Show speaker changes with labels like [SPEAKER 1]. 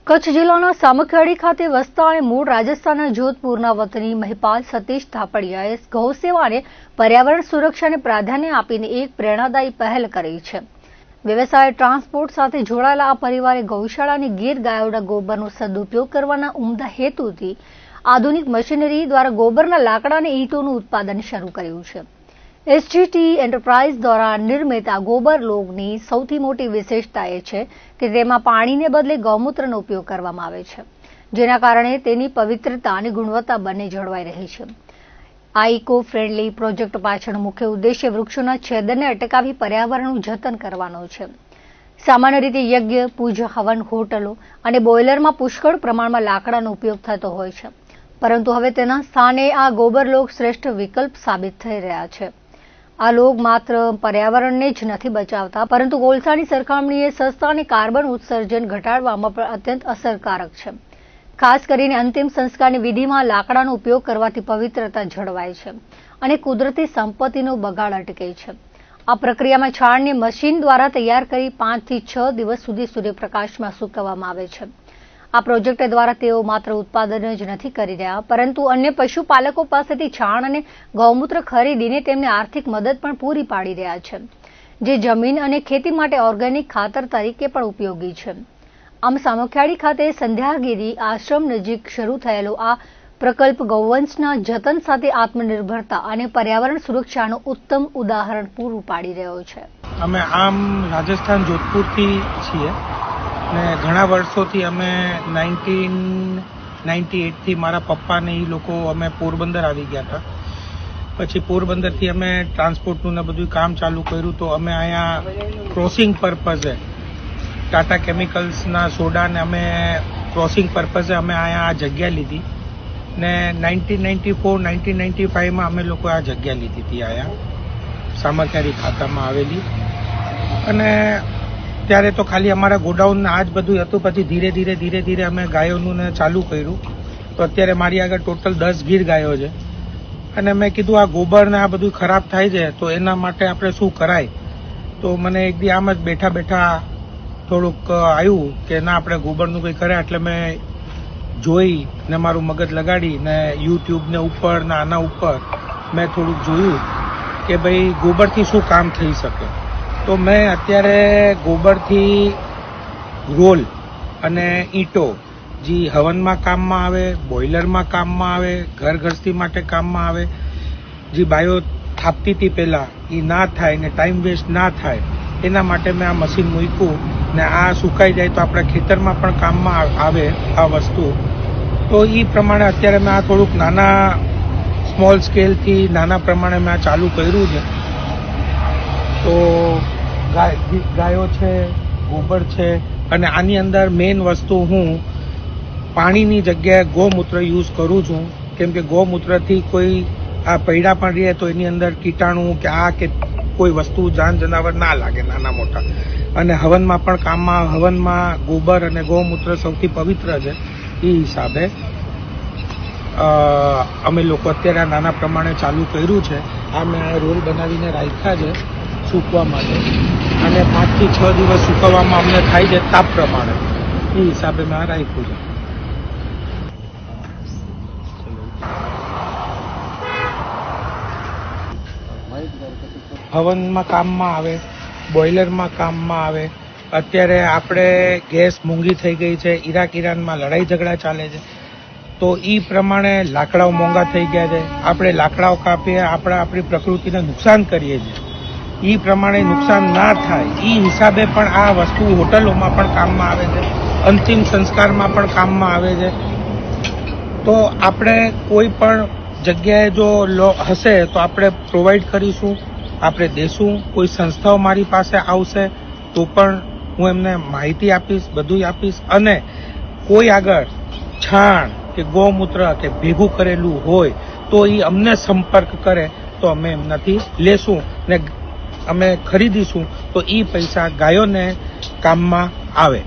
[SPEAKER 1] કચ્છ જિલ્લાના સામખિયાળી ખાતે વસતા અને મૂળ રાજસ્થાનના જોધપુરના વતની મહિપાલ સતીશ થાપડિયાએ ગૌસેવાને પર્યાવરણ સુરક્ષાને પ્રાધાન્ય આપીને એક પ્રેરણાદાયી પહેલ કરી છે। વ્યવસાય ટ્રાન્સપોર્ટ સાથે જોડાયેલા આ પરિવારે ગૌશાળાની ગીર ગાયોના ગોબરનો સદુપયોગ કરવાના ઉમદા હેતુથી આધુનિક મશીનરી દ્વારા ગોબરના લાકડા અને ઈંટોનું ઉત્પાદન શરૂ કર્યું છે। એસજીટી એન્ટરપ્રાઇઝ દ્વારા નિર્મિત આ ગોબર લોગની સૌથી મોટી વિશેષતા એ છે કે તેમાં પાણીને બદલે ગૌમૂત્રનો ઉપયોગ કરવામાં આવે છે, જેના કારણે તેની પવિત્રતા અને ગુણવત્તા બંને જળવાઈ રહી છે। આ ઇકો ફ્રેન્ડલી પ્રોજેક્ટ પાછળનો મુખ્ય ઉદ્દેશ્ય વૃક્ષોના છેદનને અટકાવી પર્યાવરણનું જતન કરવાનો છે। સામાન્ય રીતે યજ્ઞ, પૂજા, હવન, હોટલો અને બોઇલરમાં પુષ્કળ પ્રમાણમાં લાકડાનો ઉપયોગ થતો હોય છે, પરંતુ હવે તેના સ્થાને આ ગોબર લોગ શ્રેષ્ઠ વિકલ્પ સાબિત થઈ રહ્યા છે। આ લોગ માત્ર પર્યાવરણને જ નથી બચાવતા, પરંતુ કોલસાની સરખામણીએ સસ્તા અને કાર્બન ઉત્સર્જન ઘટાડવામાં પણ અત્યંત અસરકારક છે। ખાસ કરીને અંતિમ સંસ્કારની વિધિમાં લાકડાનો ઉપયોગ કરવાથી પવિત્રતા જળવાય છે અને કુદરતી સંપત્તિનો બગાડ અટકે છે। આ પ્રક્રિયામાં છાણને મશીન દ્વારા તૈયાર કરી 5 થી 6 દિવસ સુધી સૂર્યપ્રકાશમાં સૂકવવામાં આવે છે। આ પ્રોજેક્ટ દ્વારા તેઓ માત્ર ઉત્પાદન જ નથી કરી રહ્યા, પરંતુ અન્ય પશુપાલકો પાસેથી છાણ અને ગૌમૂત્ર ખરીદીને તેમને આર્થિક મદદ પણ પૂરી પાડી રહ્યા છે, જે જમીન અને ખેતી માટે ઓર્ગેનિક ખાતર તરીકે પણ ઉપયોગી છે। આમ સામખિયાળી ખાતે સંધ્યાગીરી આશ્રમ નજીક શરૂ થયેલો આ પ્રકલ્પ ગૌવંશના જતન સાથે આત્મનિર્ભરતા અને પર્યાવરણ સુરક્ષાનું ઉત્તમ ઉદાહરણ પૂરું પાડી રહ્યો છે।
[SPEAKER 2] અમે આમ રાજસ્થાન જોધપુરથી છીએ ને ઘણા વર્ષોથી અમે 1998 થી મારા પપ્પા ને એ લોકો અમે પોરબંદર આવી ગયા હતા। પછી પોરબંદરથી અમે ટ્રાન્સપોર્ટનું ને બધું કામ ચાલુ કર્યું, તો અમે અહીંયા ક્રોસિંગ પર્પઝે ટાટા કેમિકલ્સના સોડાને અમે ક્રોસિંગ પર્પઝે અમે અહીંયા આ જગ્યા લીધી ને 1994-1995માં અમે લોકો આ જગ્યા લીધી હતી અહીંયા સામખિયાળી ખાતામાં આવેલી। અને ત્યારે તો ખાલી અમારા ગોડાઉન આ જ બધું હતું। પછી ધીરે ધીરે અમે ગાયોનું ને ચાલુ કર્યું, તો અત્યારે મારી આગળ ટોટલ 10 ગીર ગાયો છે। અને મેં કીધું આ ગોબર ને આ બધું ખરાબ થાય છે, તો એના માટે આપણે શું કરાય? તો મને એક દી આમ જ બેઠા થોડુંક આવ્યું કે ના આપણે ગોબરનું કંઈ કરે, એટલે મેં જોઈ ને મારું મગજ લગાડી ને યુટ્યુબ ને ઉપર ને આના ઉપર મેં થોડુંક જોયું કે ભાઈ ગોબરથી શું કામ થઈ શકે। તો મેં અત્યારે ગોબરથી રોલ અને ઈંટો જે હવનમાં કામમાં આવે, બોઇલરમાં કામમાં આવે, ઘર ગૃહસ્થી માટે કામમાં આવે, જે બાયો થાપતી હતી પહેલાં એ ના થાય ને ટાઈમ વેસ્ટ ના થાય એના માટે મેં આ મશીન મૂક્યું ને આ સુકાઈ જાય તો આપણા ખેતરમાં પણ કામમાં આવે આ વસ્તુ। તો એ પ્રમાણે અત્યારે મેં આ થોડુંક નાના સ્મોલ સ્કેલથી નાના પ્રમાણે મેં આ ચાલુ કર્યું છે। તો ગાયો છે, ગોબર છે, અને આની અંદર મેઇન વસ્તુ હું પાણીની જગ્યાએ ગૌમૂત્ર યુઝ કરું છું, કેમ કે ગૌમૂત્રથી કોઈ આ પૈડા પણ રહે તો એની અંદર કીટાણુ કે કોઈ વસ્તુ જનાવર ના લાગે નાના મોટા। અને હવનમાં પણ કામમાં, હવનમાં ગોબર અને ગૌમૂત્ર સૌથી પવિત્ર છે। એ હિસાબે અમે લોકો અત્યારે આ નાના પ્રમાણે ચાલુ કર્યું છે। આ મેં રોલ બનાવીને રાખ્યા છે સૂકવા માટે, અને 5 થી 6 દિવસ સૂકવવામાં અમને થાય છે તાપ પ્રમાણે, એ હિસાબે મેં આ રાખ્યું છે। હવનમાં કામમાં આવે, બોઇલરમાં કામમાં આવે। અત્યારે આપણે ગેસ મોંઘી થઈ ગઈ છે, ઈરાનમાં લડાઈ ઝઘડા ચાલે છે, તો એ પ્રમાણે લાકડાઓ મોંઘા થઈ ગયા છે। આપણે લાકડાઓ કાપીએ, આપણી પ્રકૃતિને નુકસાન કરીએ છીએ, એ પ્રમાણે નુકસાન ના થાય એ હિસાબે પણ આ વસ્તુ હોટલોમાં પણ કામમાં આવે છે, અંતિમ સંસ્કારમાં પણ કામમાં આવે છે। તો આપણે કોઈ પણ જગ્યાએ જો હશે તો આપણે પ્રોવાઈડ કરીશું, આપણે દેશું। કોઈ સંસ્થાઓ મારી પાસે આવશે તો પણ હું એમને માહિતી આપીશ, બધું આપીશ। અને કોઈ આગળ છાણ કે ગૌમૂત્ર કે ભેગું કરેલું હોય તો એ અમને સંપર્ક કરે તો અમે એમનાથી લેશું ને અમે ખરીદીશું, તો એ પૈસા ગાયોને કામમાં આવે।